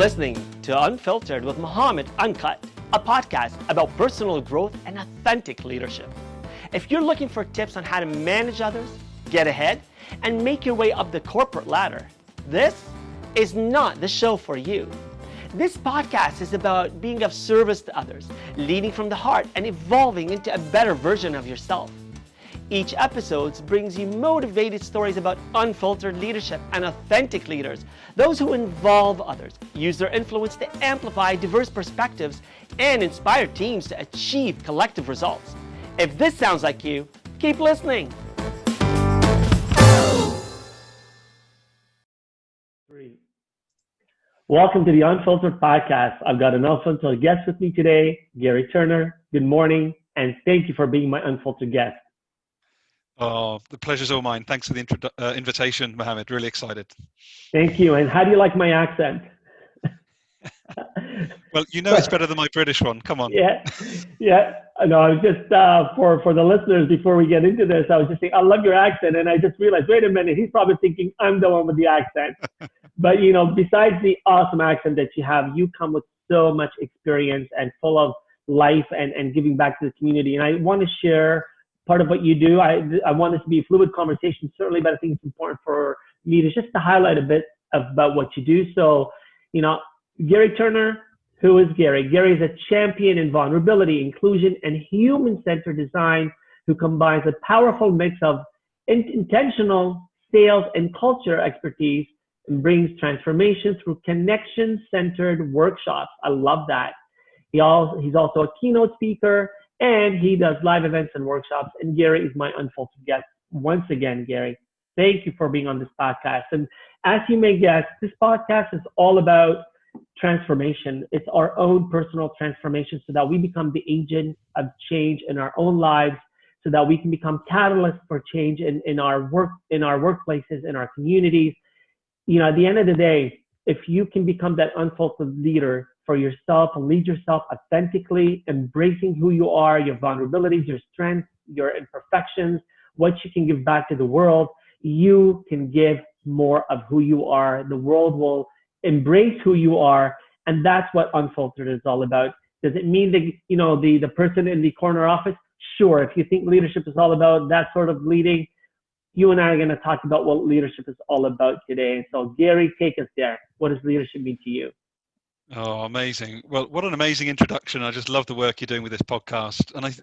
listening to Unfiltered with Mohammed Uncut, a podcast about personal growth and authentic leadership. If you're looking for tips on how to manage others, get ahead, and make your way up the corporate ladder, this is not the show for you. This podcast is about being of service to others, leading from the heart, and evolving into a better version of yourself. Each episode brings you motivated stories about unfiltered leadership and authentic leaders, those who involve others, use their influence to amplify diverse perspectives, and inspire teams to achieve collective results. If this sounds like you, keep listening. Welcome to the Unfiltered Podcast. I've got an unfiltered guest with me today, Garry Turner. Good morning, and thank you for being my unfiltered guest. Oh, the pleasure's all mine. Thanks for the invitation, Mohammed. Really excited. Thank you. And how do you like my accent? Well, you know it's better than my British one. Come on. Yeah. No, I was just, for the listeners, before we get into this, I was just saying, I love your accent. And I just realized, wait a minute, he's probably thinking I'm the one with the accent. But, you know, besides the awesome accent that you have, you come with so much experience and full of life and giving back to the community. And I want to share part of what you do. I want this to be a fluid conversation, certainly, but I think it's important for me to just to highlight a bit about what you do. So, you know, Garry Turner, who is Garry? Garry is a champion in vulnerability, inclusion, and human-centered design who combines a powerful mix of intentional sales and culture expertise and brings transformation through connection-centered workshops. I love that. He's also a keynote speaker, and he does live events and workshops. And Garry is my unfiltered guest. Once again, Garry, thank you for being on this podcast. And as you may guess, this podcast is all about transformation. It's our own personal transformation so that we become the agent of change in our own lives, so that we can become catalysts for change in our work, in our workplaces, in our communities. You know, at the end of the day, if you can become that unfiltered leader for yourself and lead yourself authentically, embracing who you are, your vulnerabilities, your strengths, your imperfections, what you can give back to the world, you can give more of who you are. The world will embrace who you are. And that's what Unfiltered is all about. Does it mean that, you know, the person in the corner office? Sure. If you think leadership is all about that sort of leading, you and I are going to talk about what leadership is all about today. So Garry, take us there. What does leadership mean to you? Oh, amazing. Well, what an amazing introduction. I just love the work you're doing with this podcast. And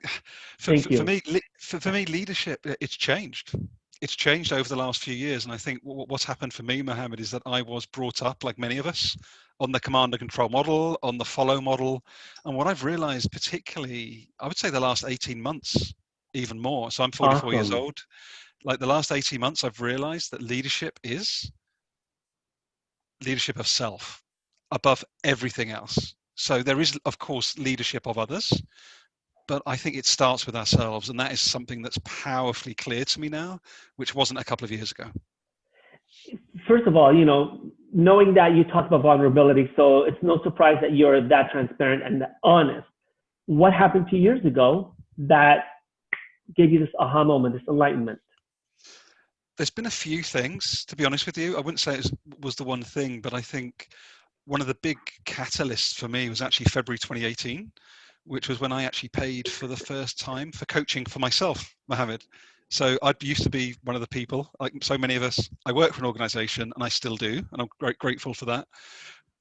for me, leadership, it's changed. It's changed over the last few years. And I think what's happened for me, Mohammed, is that I was brought up, like many of us, on the command and control model, on the follow model. And what I've realized, particularly, I would say the last 18 months, even more. So I'm 44 years old. Like the last 18 months, I've realized that leadership is leadership of self above everything else. So there is, of course, leadership of others, but I think it starts with ourselves. And that is something that's powerfully clear to me now, which wasn't a couple of years ago. First of all, you know, knowing that you talked about vulnerability, so it's no surprise that you're that transparent and honest. What happened 2 years ago that gave you this aha moment, this enlightenment? There's been a few things, to be honest with you. I wouldn't say it was the one thing, but I think one of the big catalysts for me was actually February 2018, which was when I actually paid for the first time for coaching for myself, Mohammed. So I used to be one of the people, like so many of us, I work for an organization and I still do, and I'm very grateful for that.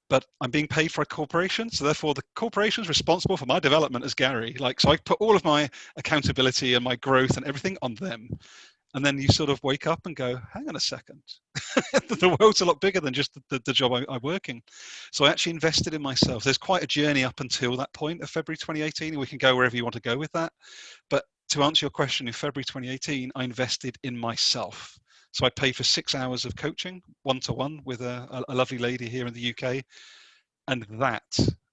But I'm being paid for a corporation. So therefore the corporation is responsible for my development as Garry. So I put all of my accountability and my growth and everything on them. And then you sort of wake up and go, hang on a second, the world's a lot bigger than just the job I'm working. So I actually invested in myself. There's quite a journey up until that point of February 2018, and we can go wherever you want to go with that. But to answer your question, in February 2018, I invested in myself. So I paid for 6 hours of coaching, one-to-one with a lovely lady here in the UK. And that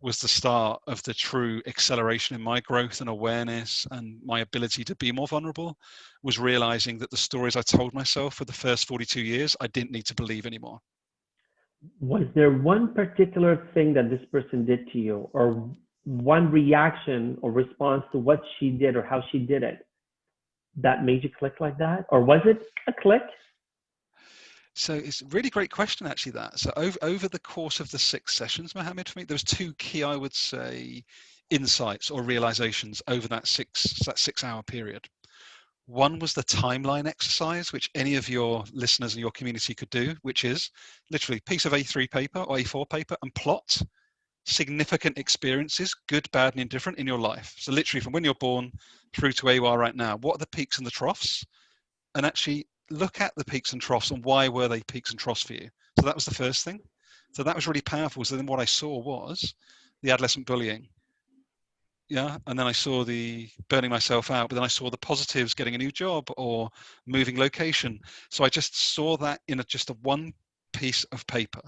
was the start of the true acceleration in my growth and awareness and my ability to be more vulnerable, was realizing that the stories I told myself for the first 42 years, I didn't need to believe anymore. Was there one particular thing that this person did to you, or one reaction or response to what she did or how she did it, that made you click like that? Or was it a click? So it's a really great question, actually, that. So over the course of the 6 sessions, Mohammed, for me, there was 2 key, I would say, insights or realizations over that 6-hour period. One was the timeline exercise, which any of your listeners and your community could do, which is literally piece of A3 paper or A4 paper and plot significant experiences, good, bad, and indifferent in your life. So literally from when you're born through to where you are right now, what are the peaks and the troughs? And actually look at the peaks and troughs and why were they peaks and troughs for you? So that was the first thing. So that was really powerful. So then what I saw was the adolescent bullying. Yeah. And then I saw the burning myself out, but then I saw the positives, getting a new job or moving location. So I just saw that in just a one piece of paper,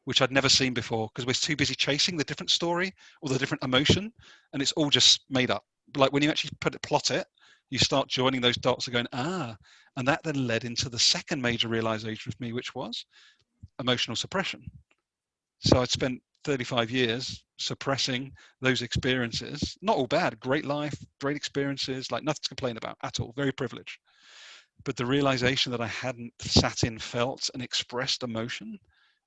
which I'd never seen before because we're too busy chasing the different story or the different emotion. And it's all just made up. Like when you actually plot it, you start joining those dots and going, and that then led into the second major realization with me, which was emotional suppression. So I'd spent 35 years suppressing those experiences. Not all bad, great life, great experiences, like nothing to complain about at all, very privileged. But the realization that I hadn't sat in, felt, and expressed emotion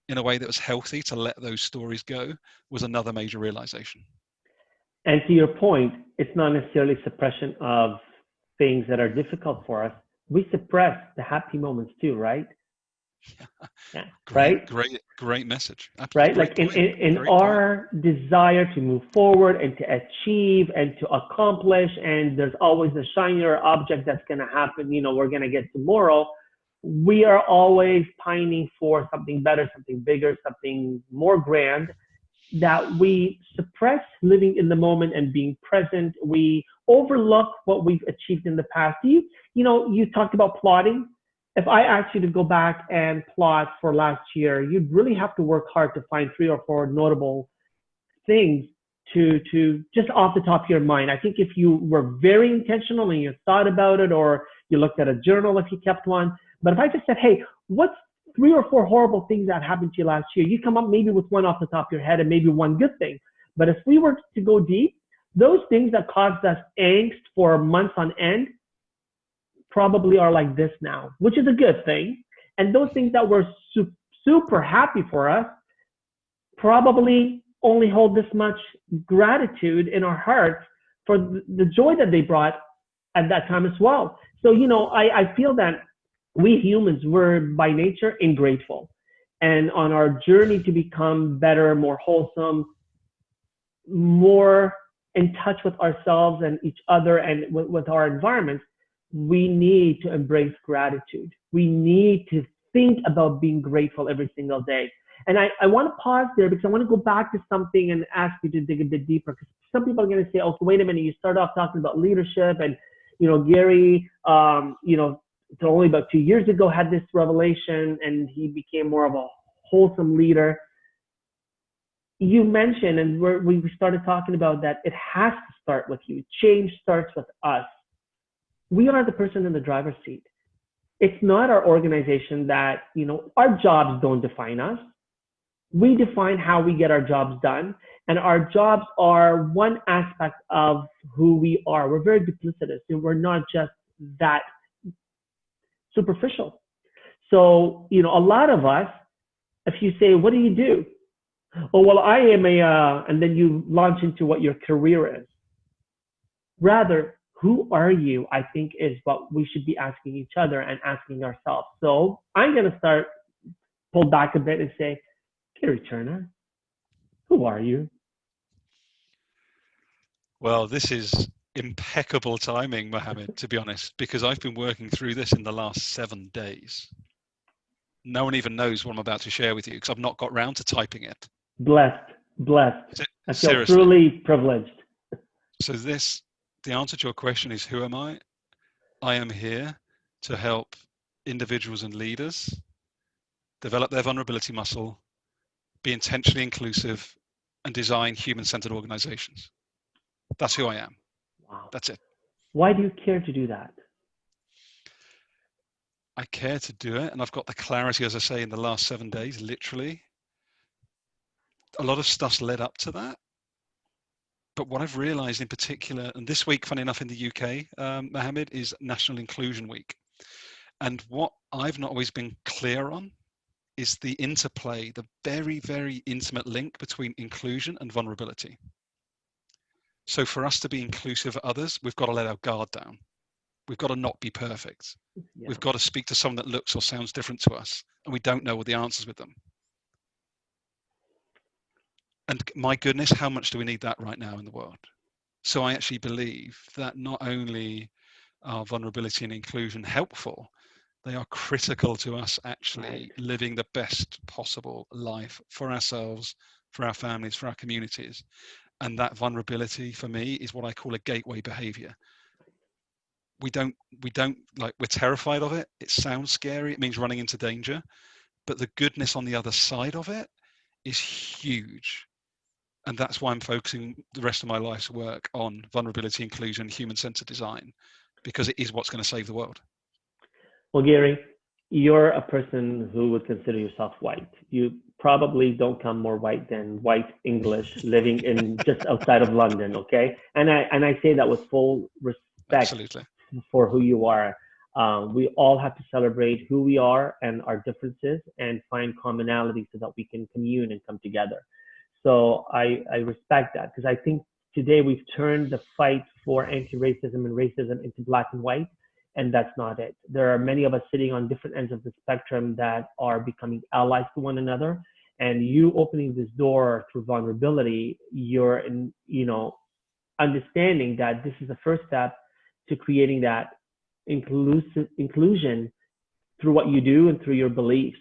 in a way that was healthy to let those stories go was another major realization. And to your point, it's not necessarily suppression of things that are difficult for us. We suppress the happy moments too, right? Yeah. Right? Great message. Right? Great like in great our desire to move forward and to achieve and to accomplish, and there's always a shinier object that's going to happen, we're going to get tomorrow. We are always pining for something better, something bigger, something more grand, that we suppress living in the moment and being present. We overlook what we've achieved in the past. You talked about plotting. If I asked you to go back and plot for last year, you'd really have to work hard to find 3 or 4 notable things to just off the top of your mind. I think if you were very intentional and you thought about it, or you looked at a journal if you kept one. But if I just said, hey, what's 3 or 4 horrible things that happened to you last year? You come up maybe with one off the top of your head and maybe one good thing. But if we were to go deep, those things that caused us angst for months on end probably are like this now, which is a good thing. And those things that were super happy for us probably only hold this much gratitude in our hearts for the joy that they brought at that time as well. So, I feel that we humans were by nature ingrateful. And on our journey to become better, more wholesome, more in touch with ourselves and each other and with our environments, we need to embrace gratitude. We need to think about being grateful every single day. And I want to pause there because I want to go back to something and ask you to dig a bit deeper, because some people are going to say, okay, wait a minute, you start off talking about leadership and, Garry, only about 2 years ago had this revelation and he became more of a wholesome leader. You mentioned, and we started talking about that it has to start with you. Change starts with us. We are the person in the driver's seat. It's not our organization that, our jobs don't define us. We define how we get our jobs done. And our jobs are one aspect of who we are. We're very duplicitous, and we're not just that superficial. So, a lot of us, if you say, what do you do? Oh, well, I am and then you launch into what your career is. Rather, who are you, I think, is what we should be asking each other and asking ourselves. So I'm going to pull back a bit and say, Garry Turner, who are you? Well, this is impeccable timing, Mohammed, to be honest, because I've been working through this in the last 7 days. No one even knows what I'm about to share with you because I've not got round to typing it. Blessed. I feel Seriously. truly privileged. So the answer to your question is, who am I? I am here to help individuals and leaders develop their vulnerability muscle, be intentionally inclusive, and design human-centered organizations. That's who I am. Wow. That's it. Why do you care to do that? I care to do it, and I've got the clarity, as I say, in the last 7 days, literally. A lot of stuff's led up to that. But what I've realized in particular, and this week, funny enough, in the UK, Mohammed, is National Inclusion Week. And what I've not always been clear on is the interplay, the very, very intimate link between inclusion and vulnerability. So for us to be inclusive of others, we've got to let our guard down. We've got to not be perfect. Yeah. We've got to speak to someone that looks or sounds different to us, and we don't know all the answers with them. And my goodness, how much do we need that right now in the world? So I actually believe that not only are vulnerability and inclusion helpful, they are critical to us actually living the best possible life for ourselves, for our families, for our communities. And that vulnerability for me is what I call a gateway behavior. We don't like, we're terrified of it. It sounds scary. It means running into danger, but the goodness on the other side of it is huge. And that's why I'm focusing the rest of my life's work on vulnerability, inclusion, human-centered design, because it is what's going to save the world. Well, Garry, you're a person who would consider yourself white. You probably don't come more white than white English living in just outside of London, okay? And I say that with full respect. Absolutely. For who you are. We all have to celebrate who we are and our differences and find commonality so that we can commune and come together. So I respect that, because I think today we've turned the fight for anti-racism and racism into black and white, and that's not it. There are many of us sitting on different ends of the spectrum that are becoming allies to one another, and you opening this door through vulnerability, you're understanding that this is the first step to creating that inclusion through what you do and through your beliefs.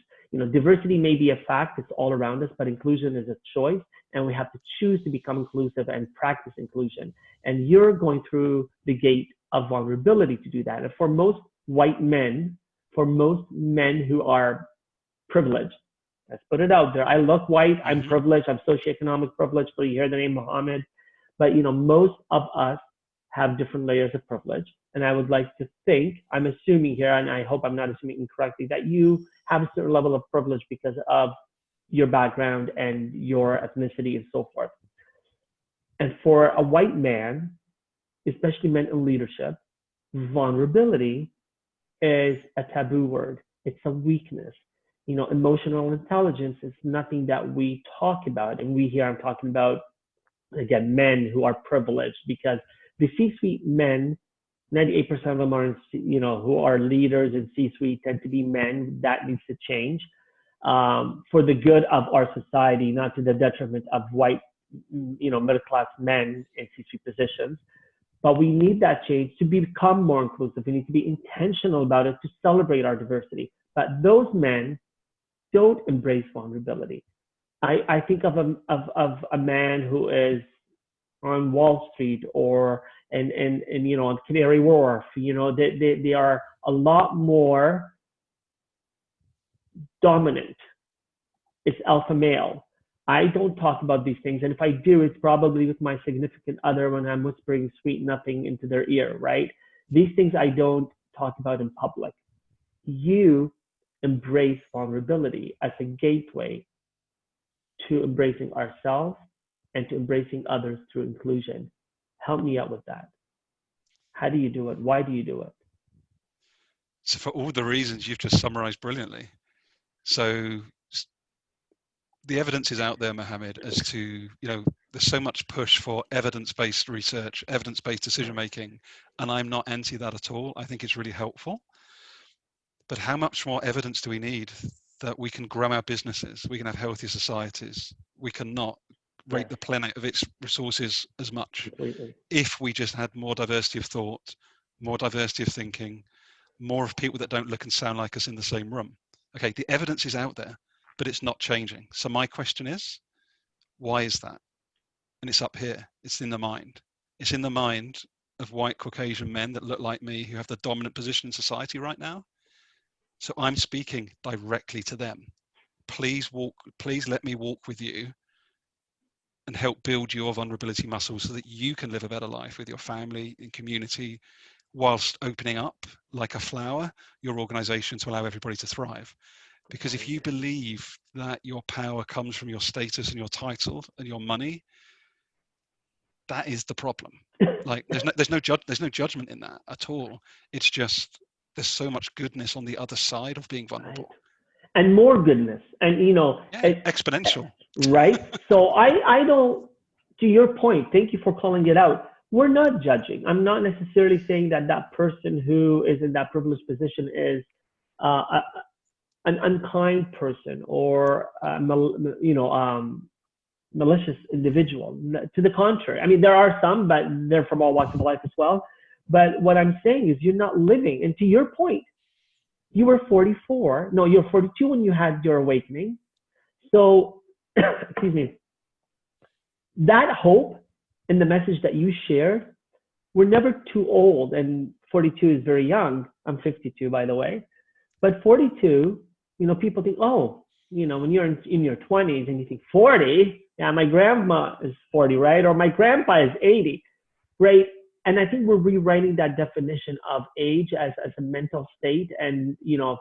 Diversity may be a fact, it's all around us, but inclusion is a choice, and we have to choose to become inclusive and practice inclusion. And you're going through the gate of vulnerability to do that. And for most white men, for most men who are privileged, let's put it out there. I look white, I'm privileged, I'm socioeconomic privileged, so you hear the name Muhammad. But most of us have different layers of privilege. And I would like to think, I'm assuming here, and I hope I'm not assuming incorrectly, that you have a certain level of privilege because of your background and your ethnicity and so forth. And for a white man, especially men in leadership, vulnerability is a taboo word. It's a weakness. Emotional intelligence is nothing that we talk about. And I'm talking about, again, men who are privileged, because the C-suite men, 98% of them are, who are leaders in C-suite tend to be men. That needs to change for the good of our society, not to the detriment of white, middle-class men in C-suite positions. But we need that change to become more inclusive. We need to be intentional about it, to celebrate our diversity. But those men don't embrace vulnerability. I think of a man who is on Wall Street or on Canary Wharf. They are a lot more dominant. It's alpha male. I don't talk about these things, and if I do, it's probably with my significant other when I'm whispering sweet nothing into their ear, right? These things I don't talk about in public. You embrace vulnerability as a gateway to embracing ourselves and to embracing others through inclusion. Help me out with that. How do you do it? Why do you do it? So for all the reasons you've just summarized brilliantly. So the evidence is out there, Mohammed, as to, there's so much push for evidence-based research, evidence-based decision-making, and I'm not anti that at all. I think it's really helpful. But how much more evidence do we need that we can grow our businesses, we can have healthy societies, we cannot rape the planet of its resources as much Completely. if we just had more diversity of thought, more diversity of thinking, more of people that don't look and sound like us in the same room? Okay, the evidence is out there, but it's not changing. So my question is, why is that? And it's up here. It's in the mind. It's in the mind of white Caucasian men that look like me, who have the dominant position in society right now. So I'm speaking directly to them. Please let me walk with you and help build your vulnerability muscles so that you can live a better life with your family and community, whilst opening up like a flower your organization to allow everybody to thrive. Because if you believe that your power comes from your status and your title and your money, that is the problem. Like there's no judgment in that at all. It's just there's so much goodness on the other side of being vulnerable. and more goodness. And, Yeah, exponential. right? So I don't, to your point, thank you for calling it out. We're not judging. I'm not necessarily saying that that person who is in that privileged position is a, an unkind person or malicious individual. To the contrary, I mean, there are some, but they're from all walks of life as well. But what I'm saying is you're not living. And to your point, you were 44. No, you're 42 when you had your awakening. So, excuse me, that hope and the message that you shared, we're never too old. And 42 is very young. I'm 52, by the way. But 42, people think, oh, when you're in your 20s and you think 40, yeah, my grandma is 40, right? Or my grandpa is 80, right? And I think we're rewriting that definition of age as a mental state and,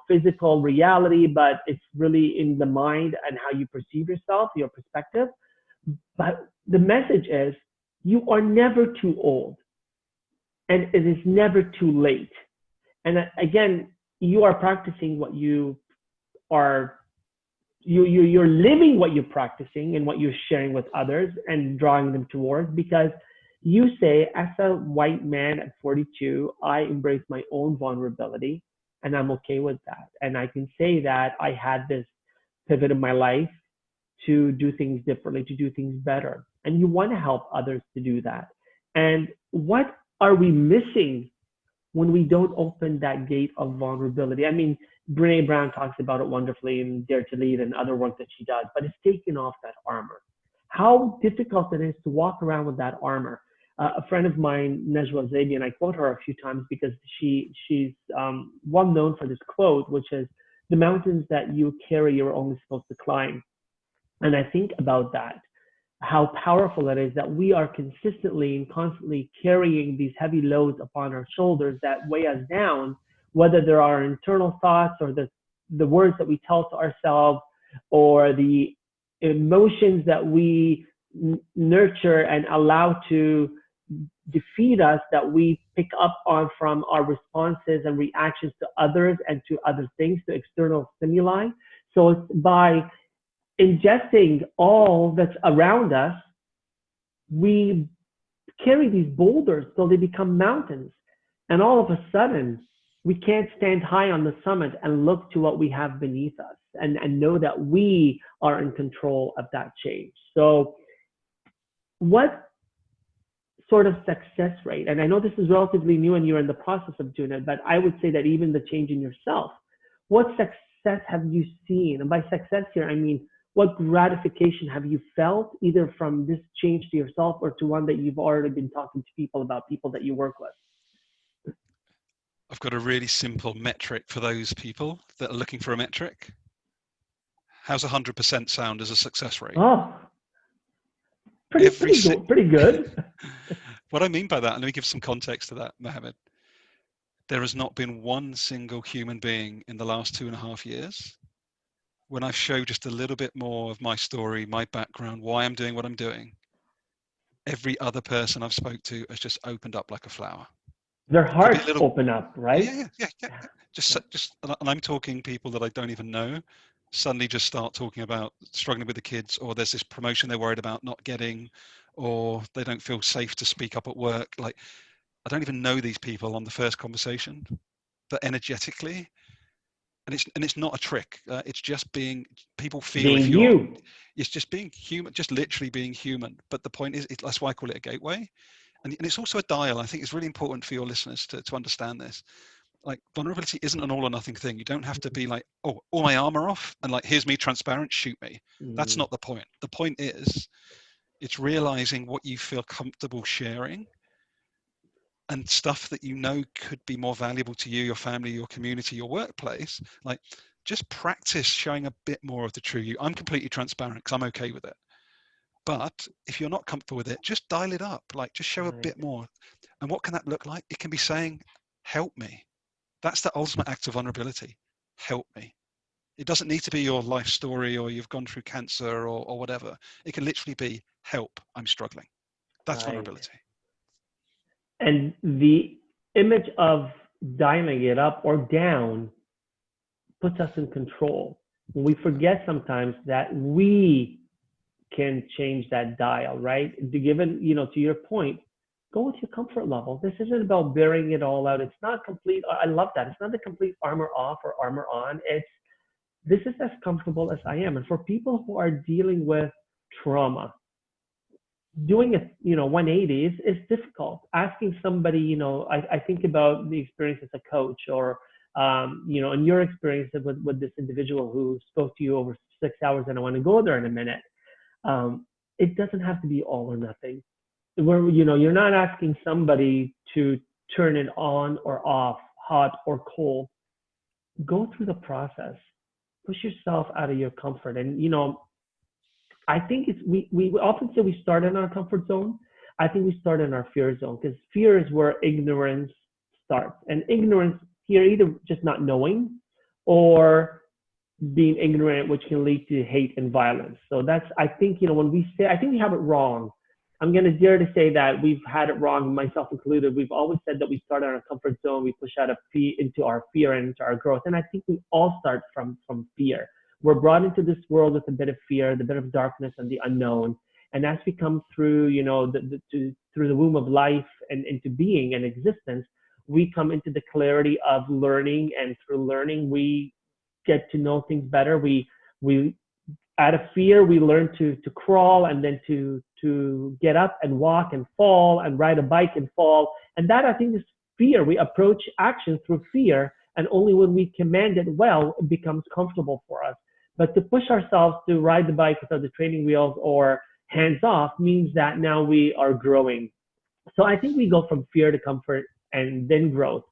physical reality, but it's really in the mind and how you perceive yourself, your perspective. But the message is you are never too old and it is never too late. And again, you are practicing what you are, you're living what you're practicing and what you're sharing with others and drawing them towards, because you say, as a white man at 42, I embrace my own vulnerability and I'm okay with that. And I can say that I had this pivot in my life to do things differently, to do things better. And you want to help others to do that. And what are we missing when we don't open that gate of vulnerability? I mean, Brene Brown talks about it wonderfully in Dare to Lead and other work that she does, but it's taking off that armor. How difficult it is to walk around with that armor. A friend of mine, Najwa Zabian, I quote her a few times because she's well known for this quote, which is, the mountains that you carry, you're only supposed to climb. And I think about that, how powerful it is that we are consistently and constantly carrying these heavy loads upon our shoulders that weigh us down, whether they're our internal thoughts or the words that we tell to ourselves or the emotions that we nurture and allow to defeat us, that we pick up on from our responses and reactions to others and to other things, to external stimuli. So it's by ingesting all that's around us, we carry these boulders till they become mountains. And all of a sudden, we can't stand high on the summit and look to what we have beneath us and know that we are in control of that change. So what sort of success rate, and I know this is relatively new and you're in the process of doing it, but I would say that even the change in yourself, what success have you seen? And by success here, I mean, what gratification have you felt either from this change to yourself or to one that you've already been talking to people about, people that you work with? I've got a really simple metric for those people that are looking for a metric. How's 100% sound as a success rate? Oh, pretty good. What I mean by that, and let me give some context to that, Mohammed. There has not been one single human being in the last 2.5 years, when I've showed just a little bit more of my story, my background, why I'm doing what I'm doing, every other person I've spoke to has just opened up like a flower. Their hearts open up, right? Yeah. Just, and I'm talking people that I don't even know, suddenly just start talking about struggling with the kids, or there's this promotion they're worried about not getting, or they don't feel safe to speak up at work. Like, I don't even know these people on the first conversation, but energetically, and it's not a trick. It's just people feel being you. It's just being human, just literally being human. But the point is, that's why I call it a gateway. And it's also a dial. I think it's really important for your listeners to understand this. Like, vulnerability isn't an all or nothing thing. You don't have to be like, oh, all my armor off and like, here's me transparent, shoot me. That's not the point. The point is, it's realizing what you feel comfortable sharing and stuff that you know could be more valuable to you, your family, your community, your workplace. Like, just practice showing a bit more of the true you. I'm completely transparent because I'm okay with it. But if you're not comfortable with it, just dial it up. Like, just show a bit more. And what can that look like? It can be saying, help me. That's the ultimate act of vulnerability. Help me. It doesn't need to be your life story or you've gone through cancer or whatever. It can literally be, help, I'm struggling. That's vulnerability. And the image of dialing it up or down puts us in control. We forget sometimes that we can change that dial, right? Given, to your point, go with your comfort level. This isn't about bearing it all out. It's not complete. I love that. It's not the complete armor off or armor on. It's this is as comfortable as I am. And for people who are dealing with trauma, doing a 180 is difficult. Asking somebody, I think about the experience as a coach, or in your experience with this individual who spoke to you over 6 hours, and I want to go there in a minute. It doesn't have to be all or nothing. Where you're not asking somebody to turn it on or off, hot or cold. Go through the process. Push yourself out of your comfort. And I think we often say we start in our comfort zone. I think we start in our fear zone, because fear is where ignorance starts. And ignorance here, either just not knowing or being ignorant, which can lead to hate and violence. So that's, I think, when we say, I think we have it wrong. I'm going to dare to say that we've had it wrong, myself included. We've always said that we start in our comfort zone, we push out of fear into our fear and into our growth. And I think we all start from fear. We're brought into this world with a bit of fear, the bit of darkness and the unknown. And as we come through, through the womb of life and into being and existence, we come into the clarity of learning. And through learning, we get to know things better. We out of fear, we learn to crawl, and then to get up and walk and fall and ride a bike and fall. And that, I think, is fear. We approach action through fear, and only when we command it well, it becomes comfortable for us. But to push ourselves to ride the bike without the training wheels or hands off means that now we are growing. So I think we go from fear to comfort and then growth.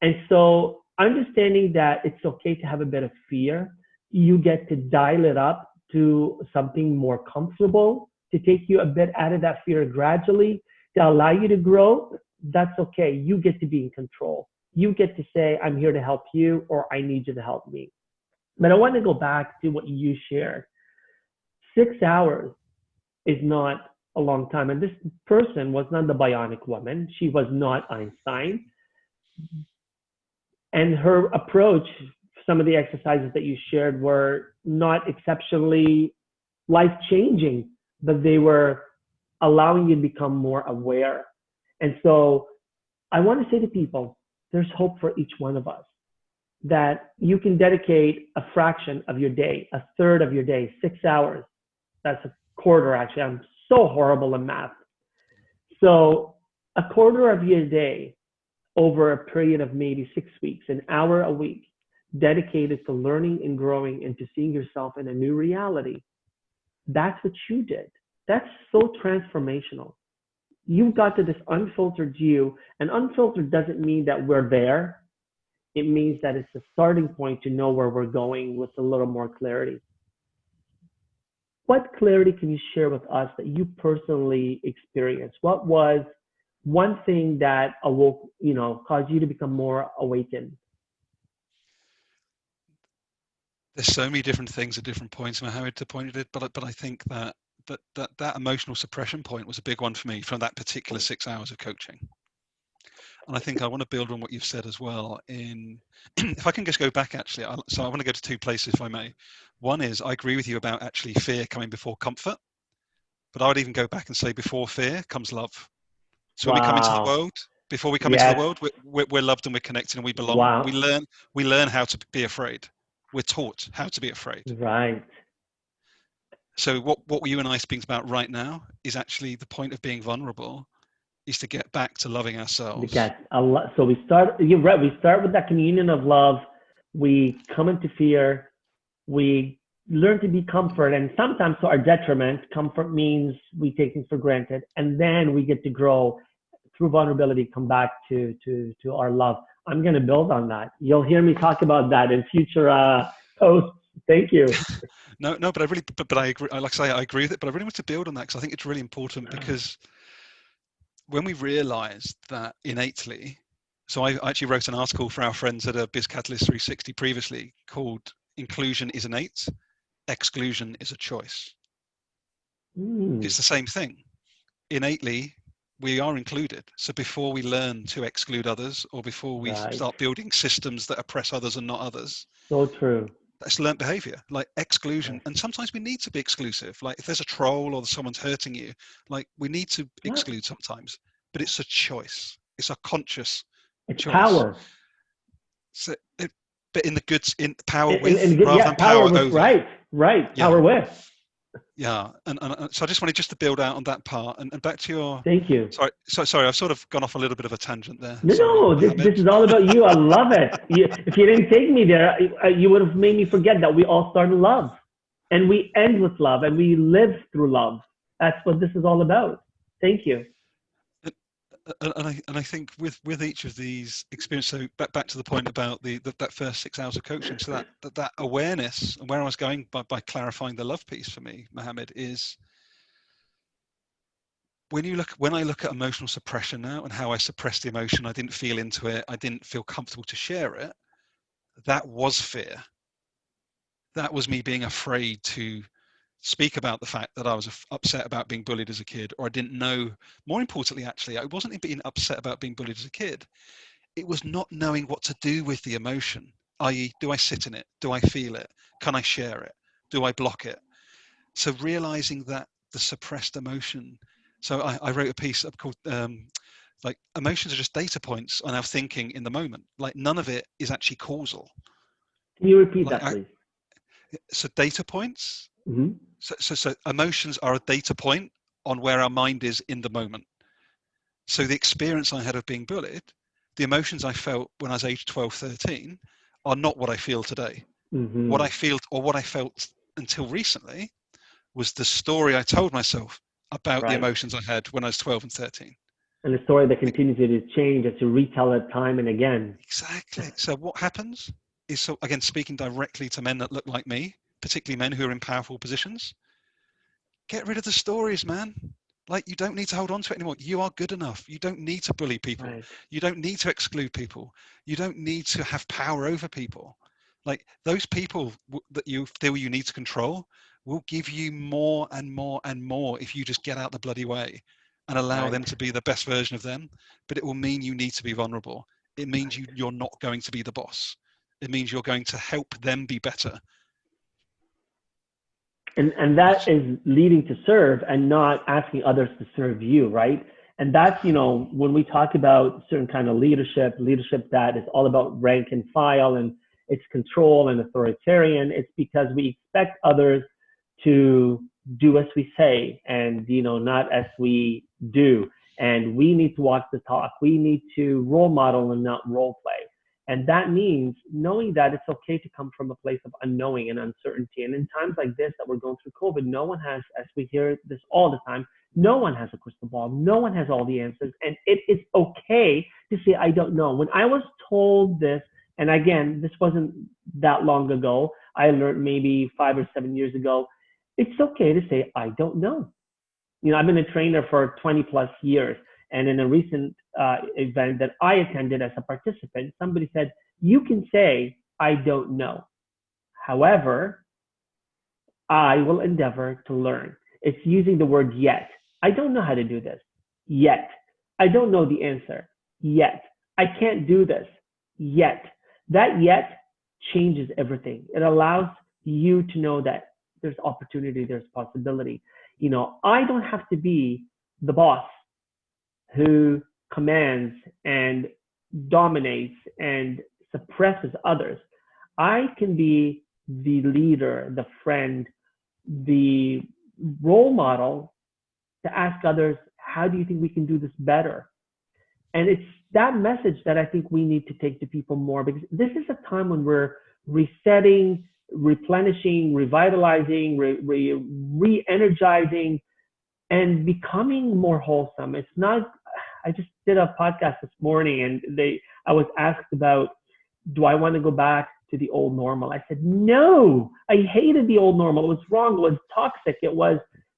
And so understanding that it's okay to have a bit of fear, you get to dial it up to something more comfortable, to take you a bit out of that fear gradually, to allow you to grow. That's okay. You get to be in control. You get to say, I'm here to help you, or I need you to help me. But I want to go back to what you shared. 6 hours is not a long time. And this person was not the bionic woman. She was not Einstein. And her approach, some of the exercises that you shared were not exceptionally life-changing, but they were allowing you to become more aware. And so I want to say to people, there's hope for each one of us, that you can dedicate a fraction of your day, a third of your day, 6 hours. That's a quarter, actually. I'm so horrible in math. So a quarter of your day over a period of maybe 6 weeks, an hour a week, dedicated to learning and growing and to seeing yourself in a new reality. That's what you did. That's so transformational. You got to this unfiltered you, and unfiltered doesn't mean that we're there. It means that it's a starting point to know where we're going with a little more clarity. What clarity can you share with us that you personally experienced? What was one thing that awoke, caused you to become more awakened? There's so many different things at different points, Mohammed, to point at it, but I think that emotional suppression point was a big one for me from that particular 6 hours of coaching. And I think I want to build on what you've said as well. If I can just go back, actually, so I want to go to two places, if I may. One is, I agree with you about actually fear coming before comfort, but I would even go back and say before fear comes love. So when we come into the world, before we come into the world, we're loved and we're connected and we belong. Wow. We learn how to be afraid. We're taught how to be afraid. Right. So what you and I speaking about right now is actually the point of being vulnerable, is to get back to loving ourselves. So we start, you're right, we start with that communion of love. We come into fear. We learn to be comfort, and sometimes to our detriment. Comfort means we take things for granted, and then we get to grow through vulnerability, come back to our love. I'm going to build on that. You'll hear me talk about that in future posts. Thank you. No, but I agree. Like I say, I agree with it, but I really want to build on that because I think it's really important, because when we realized that innately, so I actually wrote an article for our friends at a Biz Catalyst 360 previously called Inclusion is Innate, Exclusion is a Choice. It's the same thing. Innately, we are included. So before we learn to exclude others, or before we start building systems that oppress others and not others. So true. That's learned behavior, like exclusion. And sometimes we need to be exclusive. Like if there's a troll or someone's hurting you, like we need to exclude sometimes, but it's a choice. It's a conscious It's choice. power. So, but in the good, in power And with rather than power power with, over. right. Yeah. Power with. Yeah. And so I just wanted just to build out on that part and back to your. Thank you. Sorry, I've sort of gone off a little bit of a tangent there. No, this is all about you. I love it. If you didn't take me there, you would have made me forget that we all start in love, and we end with love, and we live through love. That's what this is all about. Thank you. And I think with each of these experiences, so back to the point about that first 6 hours of coaching, so that awareness and where I was going by clarifying the love piece for me, Mohammed, is when I look at emotional suppression now and how I suppressed the emotion, I didn't feel into it, I didn't feel comfortable to share it. That was fear. That was me being afraid to speak about the fact that I was upset about being bullied as a kid, or I didn't know. More importantly, actually, I wasn't being upset about being bullied as a kid. It was not knowing what to do with the emotion, i.e., do I sit in it? Do I feel it? Can I share it? Do I block it? So realizing that the suppressed emotion. So I wrote a piece called like emotions are just data points on our thinking in the moment. Like none of it is actually causal. Can you repeat that, please? So data points. Mm-hmm. So emotions are a data point on where our mind is in the moment. So the experience I had of being bullied, the emotions I felt when I was age 12, 13 are not what I feel today. Mm-hmm. What I feel or what I felt until recently was the story I told myself about the emotions I had when I was 12 and 13. And the story that continues to change as you retell it time and again. Exactly. So what happens is, so again, speaking directly to men that look like me, particularly men who are in powerful positions, get rid of the stories, man. Like, you don't need to hold on to it anymore. You are good enough. You don't need to bully people. Right. You don't need to exclude people. You don't need to have power over people. Like, those people that you feel you need to control will give you more and more and more if you just get out the bloody way and allow them to be the best version of them. But it will mean you need to be vulnerable. It means you're not going to be the boss. It means you're going to help them be better. And that is leading to serve and not asking others to serve you, right? And that's, when we talk about certain kind of leadership that is all about rank and file and it's control and authoritarian, it's because we expect others to do as we say and, not as we do. And we need to walk the talk. We need to role model and not role play. And that means knowing that it's okay to come from a place of unknowing and uncertainty. And in times like this that we're going through COVID, no one has, as we hear this all the time, no one has a crystal ball. No one has all the answers. And it is okay to say, I don't know. When I was told this, and again, this wasn't that long ago, I learned maybe 5 or 7 years ago, it's okay to say, I don't know. I've been a trainer for 20 plus years. And in a recent event that I attended as a participant, somebody said, you can say, I don't know. However, I will endeavor to learn. It's using the word yet. I don't know how to do this yet. I don't know the answer yet. I can't do this yet. That yet changes everything. It allows you to know that there's opportunity, there's possibility. I don't have to be the boss who commands and dominates and suppresses others. I can be the leader, the friend, the role model to ask others, how do you think we can do this better? And it's that message that I think we need to take to people more, because this is a time when we're resetting, replenishing, revitalizing, re-energizing, and becoming more wholesome. It's not, I just did a podcast this morning and I was asked about, do I want to go back to the old normal? I said, no, I hated the old normal. It was wrong. It was toxic.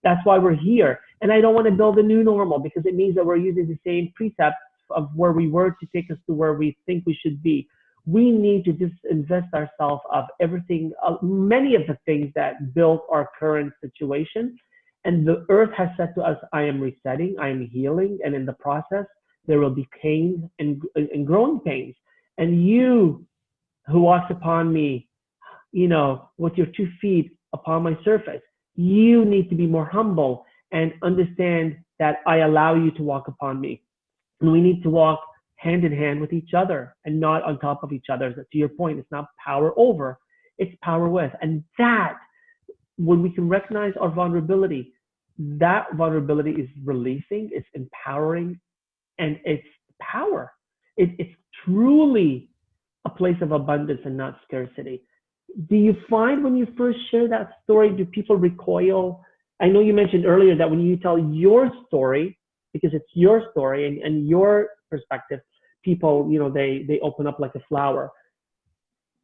That's why we're here. And I don't want to build a new normal, because it means that we're using the same precepts of where we were to take us to where we think we should be. We need to just invest ourselves of everything, many of the things that built our current situation. And the earth has said to us, I am resetting, I am healing. And in the process, there will be pain and growing pains. And you who walks upon me, with your 2 feet upon my surface. You need to be more humble and understand that I allow you to walk upon me. And we need to walk hand in hand with each other and not on top of each other. So to your point, it's not power over, it's power with. And that, when we can recognize our vulnerability, that vulnerability is releasing, it's empowering, and it's power. It's truly a place of abundance and not scarcity. Do you find when you first share that story, do people recoil? I know you mentioned earlier that when you tell your story, because it's your story and your perspective, people, they open up like a flower.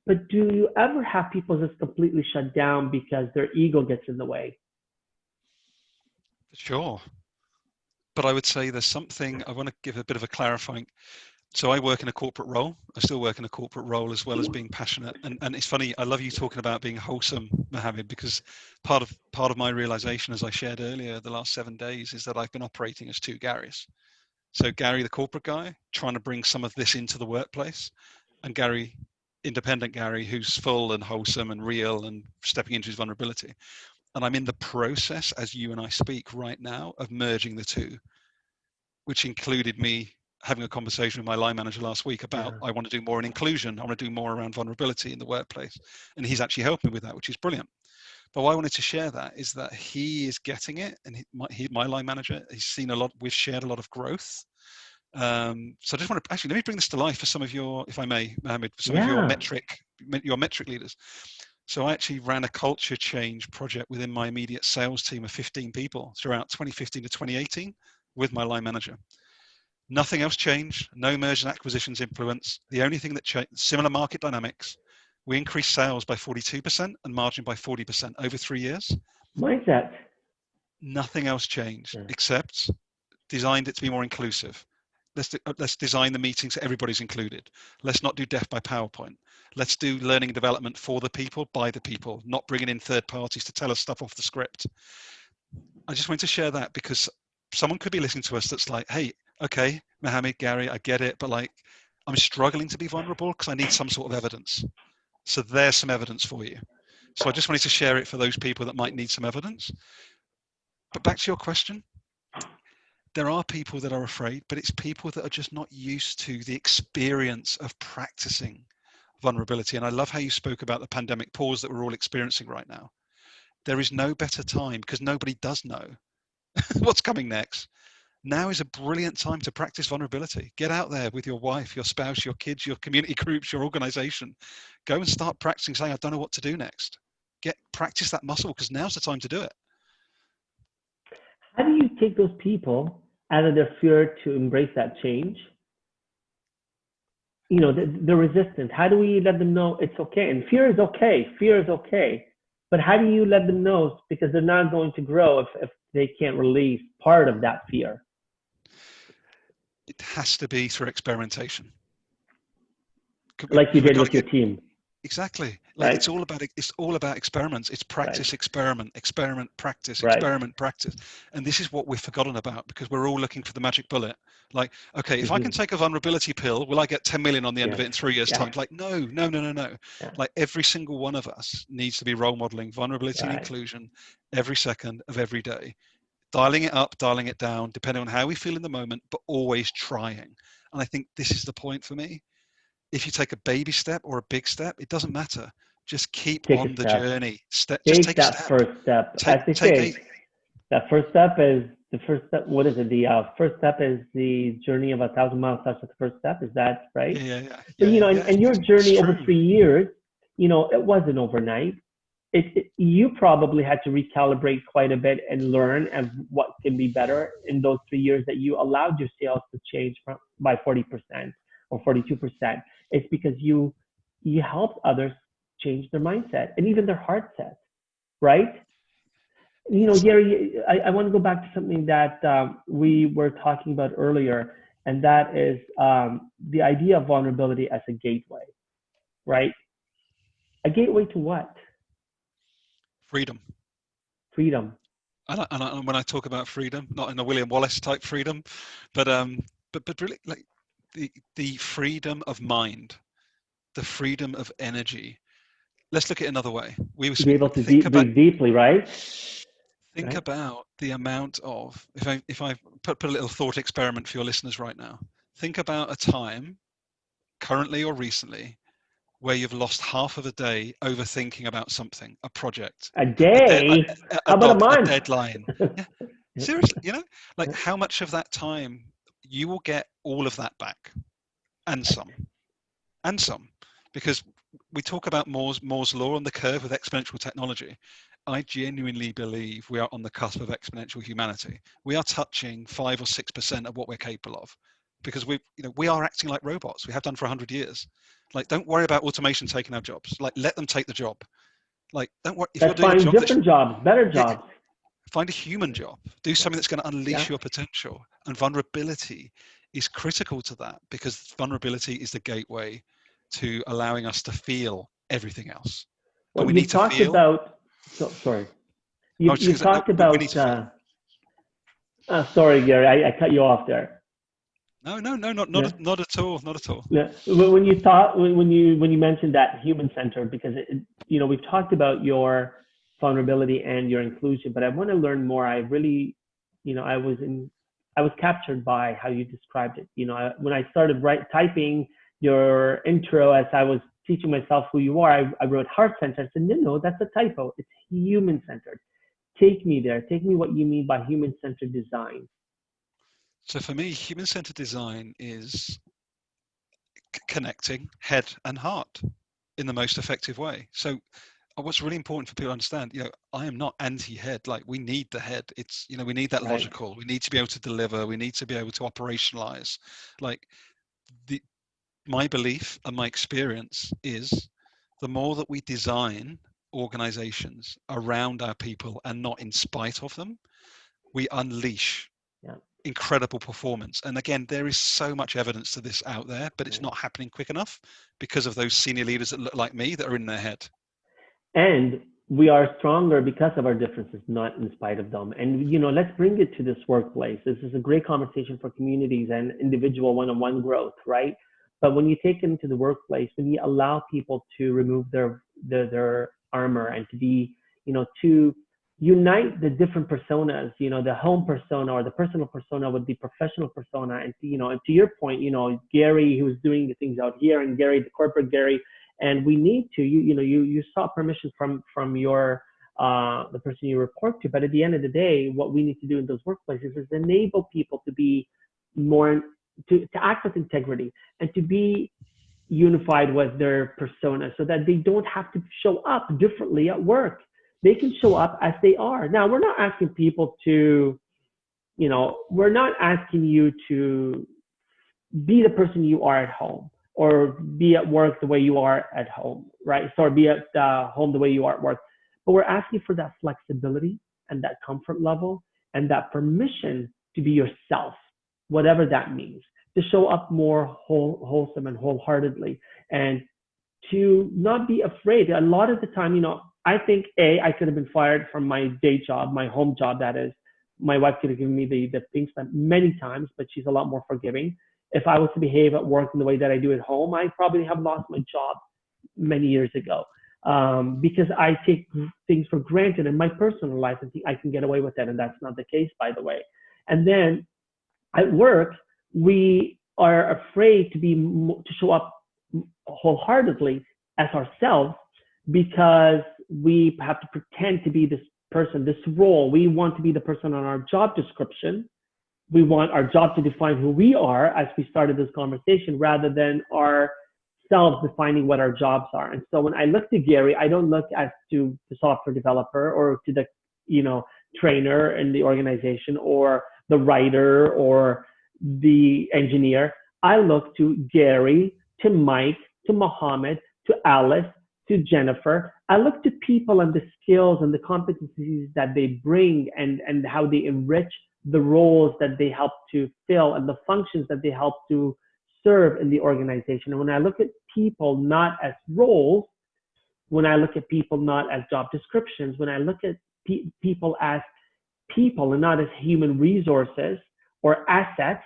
But do you ever have people just completely shut down because their ego gets in the way? Sure. But I would say there's something, I want to give a bit of a clarifying. So I work in a corporate role. I still work in a corporate role as well as being passionate. And it's funny, I love you talking about being wholesome, Mohammed, because part of my realization, as I shared earlier, the last 7 days, is that I've been operating as 2 Garys. So Garry, the corporate guy, trying to bring some of this into the workplace, and Garry, independent Garry, who's full and wholesome and real and stepping into his vulnerability. And I'm in the process, as you and I speak right now, of merging the two, which included me having a conversation with my line manager last week about I want to do more in inclusion. I want to do more around vulnerability in the workplace. And he's actually helped me with that, which is brilliant. But why I wanted to share that is that he is getting it. And my line manager, he's seen a lot, we've shared a lot of growth. So I just want to actually, let me bring this to life for some of your, if I may, Mohammed, for some of your metric leaders. So I actually ran a culture change project within my immediate sales team of 15 people throughout 2015 to 2018 with my line manager. Nothing else changed. No merger and acquisitions influence. The only thing that changed, similar market dynamics. We increased sales by 42% and margin by 40% over 3 years. Mindset. Nothing else changed except designed it to be more inclusive. Let's design the meetings so everybody's included. Let's not do death by PowerPoint. Let's do learning and development for the people, by the people, not bringing in third parties to tell us stuff off the script. I just wanted to share that because someone could be listening to us that's like, hey, okay, Mohammed, Garry, I get it, but like, I'm struggling to be vulnerable because I need some sort of evidence. So there's some evidence for you. So I just wanted to share it for those people that might need some evidence. But back to your question, there are people that are afraid, but it's people that are just not used to the experience of practicing vulnerability. And I love how you spoke about the pandemic pause that we're all experiencing right now. There is no better time because nobody does know what's coming next. Now is a brilliant time to practice vulnerability. Get out there with your wife, your spouse, your kids, your community groups, your organization. Go and start practicing saying, I don't know what to do next. Practice that muscle because now's the time to do it. How do you take those people out of their fear to embrace that change? The resistance. How do we let them know it's okay? And fear is okay. Fear is okay. But how do you let them know? Because they're not going to grow if they can't release part of that fear. It has to be through experimentation. Like you did with your team. Exactly. Like right. It's all about experiments. It's practice, right. experiment, practice, right. experiment, practice. And this is what we've forgotten about because we're all looking for the magic bullet. Like, okay, if I can take a vulnerability pill, will I get 10 million on the end of it in 3 years' time? Like, no. Yeah. Like every single one of us needs to be role modeling vulnerability and inclusion every second of every day. Dialing it up, dialing it down, depending on how we feel in the moment, but always trying. And I think this is the point for me. If you take a baby step or a big step, it doesn't matter. Just keep on the journey. Just take that first step. That first step is the first step. What is it? The first step is the journey of 1,000 miles starts with the first step. Is that right? Yeah. But and your journey over 3 years, it wasn't overnight. You probably had to recalibrate quite a bit and learn and what can be better in those 3 years that you allowed your sales to change by 40% or 42%. It's because you helped others change their mindset and even their heart set, right? Garry, I want to go back to something that we were talking about earlier, and that is the idea of vulnerability as a gateway, right? A gateway to what? Freedom. And when I talk about freedom, not in a William Wallace type freedom, but really like the freedom of mind, the freedom of energy. let's look at it another way. We were To be able to think about breathe deeply, right? think Right. about the amount of, if I put a little thought experiment for your listeners right now. Think about a time, currently or recently, where you've lost half of a day overthinking about something, a project, A day? How about a a month? deadline. Yeah, seriously, like how much of that time you will get all of that back, and some, because we talk about Moore's law on the curve with exponential technology. I genuinely believe we are on the cusp of exponential humanity. We are touching 5 or 6% of what we're capable of, because we are acting like robots. We have done for 100 years. Like, don't worry about automation taking our jobs. Like, let them take the job. Like, don't worry if you're Let's doing a find job that's, different jobs, better yeah, jobs. find a human job. Do something that's going to Yeah. unleash your potential. And vulnerability is critical to that, because vulnerability is the gateway to allowing us to feel everything else. And Well, we need you've to talked feel. about, so sorry. I was just You've going to say, talked no, we need about, to feel. sorry, Gary, I cut you off there. No, Yeah. not at all, not at all. Yeah. When you thought, when you mentioned that human centered, because we've talked about your vulnerability and your inclusion, but I want to learn more. I really, I was captured by how you described it. When I started typing your intro as I was teaching myself who you are, I wrote heart centered. I said, no, that's a typo. It's human centered. Take me there. Take me what you mean by human centered design. So for me, human-centered design is connecting head and heart in the most effective way. So what's really important for people to understand, I am not anti-head. Like, we need the head. It's, we need that Right. logical. We need to be able to deliver. We need to be able to operationalize. Like, my belief and my experience is the more that we design organizations around our people and not in spite of them, we unleash incredible performance. And again, there is so much evidence to this out there, but it's not happening quick enough because of those senior leaders that look like me that are in their head. And we are stronger because of our differences, not in spite of them. And, let's bring it to this workplace. This is a great conversation for communities and individual one-on-one growth, right? But when you take it into the workplace, when you allow people to remove their armor and to be, to unite the different personas, the home persona or the personal persona with the professional persona. And, and to your point, Garry, who's doing the things out here, and Garry, the corporate Garry, and we need to, you sought permission from your, the person you report to. But at the end of the day, what we need to do in those workplaces is enable people to be more, to act with integrity and to be unified with their persona, so that they don't have to show up differently at work. They can show up as they are. Now, we're not asking people to, we're not asking you to be the person you are at home, or be at work the way you are at home, right? So be at home the way you are at work. But we're asking for that flexibility and that comfort level and that permission to be yourself, whatever that means, to show up more wholesome and wholeheartedly, and to not be afraid. A lot of the time, I think I could have been fired from my day job, my home job, that is. My wife could have given me the pink slip many times, but she's a lot more forgiving. If I was to behave at work in the way that I do at home, I probably have lost my job many years ago, because I take things for granted in my personal life and think I can get away with it, and that's not the case, by the way. And then at work, we are afraid to show up wholeheartedly as ourselves, because we have to pretend to be this person, this role. We want to be the person on our job description. We want our job to define who we are, as we started this conversation, rather than ourselves defining what our jobs are. And so when I look to Garry, I don't look as to the software developer or to the, trainer in the organization, or the writer or the engineer. I look to Garry, to Mike, to Mohammed, to Alice, to Jennifer. I look to people and the skills and the competencies that they bring, and how they enrich the roles that they help to fill and the functions that they help to serve in the organization. And when I look at people not as roles, when I look at people not as job descriptions, when I look at people as people and not as human resources or assets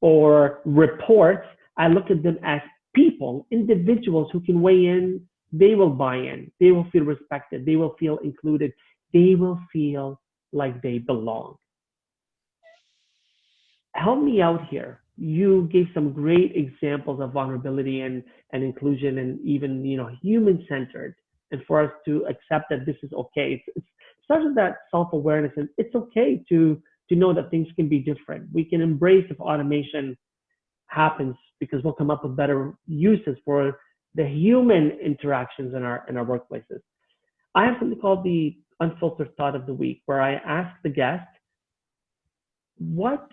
or reports, I look at them as people, individuals who can weigh in they will buy in. They will feel respected. They will feel included. They will feel like they belong. Help me out here. You gave some great examples of vulnerability and inclusion and even, human-centered. And for us to accept that this is okay. It's such that self-awareness, and it's okay to know that things can be different. We can embrace if automation happens, because we'll come up with better uses for the human interactions in our workplaces. I have something called the Unfiltered Thought of the Week, where I ask the guest, what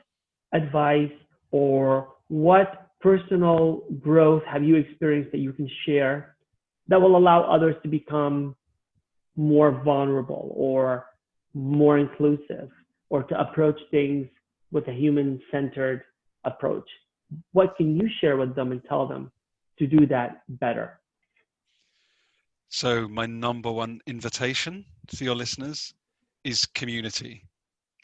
advice or what personal growth have you experienced that you can share that will allow others to become more vulnerable or more inclusive, or to approach things with a human-centered approach? What can you share with them and tell them to do that better? So my number one invitation to your listeners is community.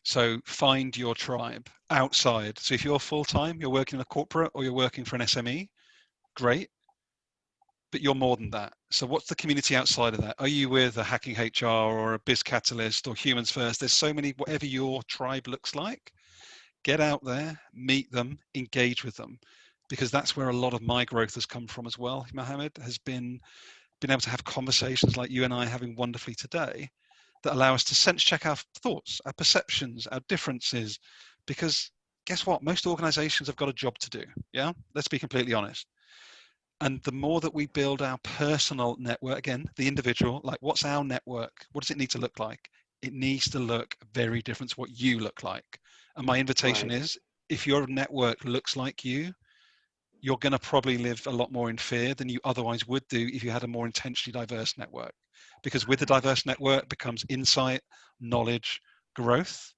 So find your tribe outside. So if you're full-time, you're working in a corporate or you're working for an SME, great. But you're more than that. So what's the community outside of that? Are you with a Hacking HR or a Biz Catalyst or Humans First? There's so many, whatever your tribe looks like, get out there, meet them, engage with them, because that's where a lot of my growth has come from as well. Mohammed has been able to have conversations like you and I are having wonderfully today that allow us to sense check our thoughts, our perceptions, our differences, because guess what? Most organizations have got a job to do. Yeah. Let's be completely honest. And the more that we build our personal network, again, the individual, like what's our network? What does it need to look like? It needs to look very different to what you look like. And my invitation is, if your network looks like you're going to probably live a lot more in fear than you otherwise would do if you had a more intentionally diverse network. Because with the diverse network becomes insight, knowledge, growth,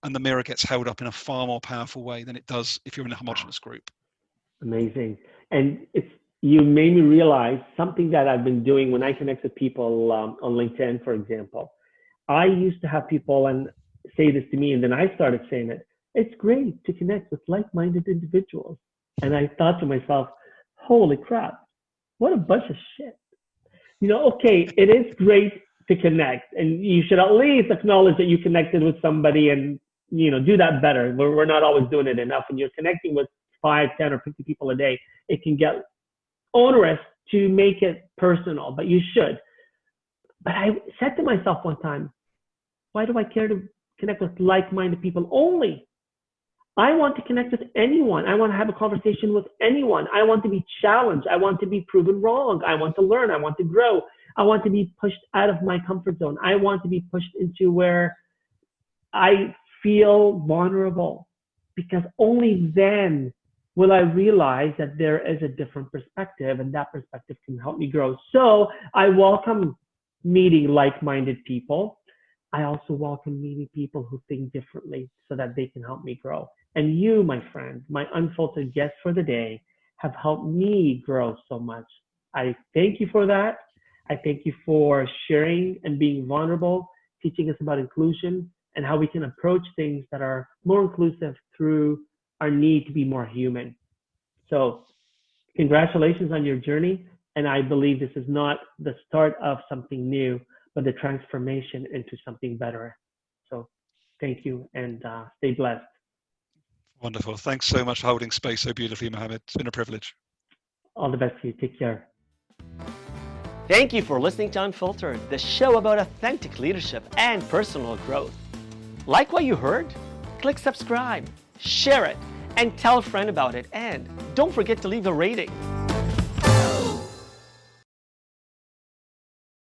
and the mirror gets held up in a far more powerful way than it does if you're in a homogenous group. Amazing. And you made me realize something that I've been doing when I connect with people on LinkedIn, for example. I used to have people and say this to me, and then I started saying it. It's great to connect with like-minded individuals. And I thought to myself, holy crap, what a bunch of shit. Okay, it is great to connect, and you should at least acknowledge that you connected with somebody and, do that better. We're not always doing it enough. And you're connecting with 5, 10, or 50 people a day. It can get onerous to make it personal, but you should. But I said to myself one time, why do I care to connect with like-minded people only? I want to connect with anyone. I want to have a conversation with anyone. I want to be challenged. I want to be proven wrong. I want to learn. I want to grow. I want to be pushed out of my comfort zone. I want to be pushed into where I feel vulnerable, because only then will I realize that there is a different perspective, and that perspective can help me grow. So I welcome meeting like-minded people. I also welcome meeting people who think differently so that they can help me grow. And you, my friend, my unfiltered guest for the day, have helped me grow so much. I thank you for that. I thank you for sharing and being vulnerable, teaching us about inclusion and how we can approach things that are more inclusive through our need to be more human. So congratulations on your journey. And I believe this is not the start of something new, but the transformation into something better. So thank you, and stay blessed. Wonderful. Thanks so much for holding space so beautifully, Mohammed. It's been a privilege. All the best to you. Take care. Thank you for listening to Unfiltered, the show about authentic leadership and personal growth. Like what you heard? Click subscribe, share it, and tell a friend about it. And don't forget to leave a rating.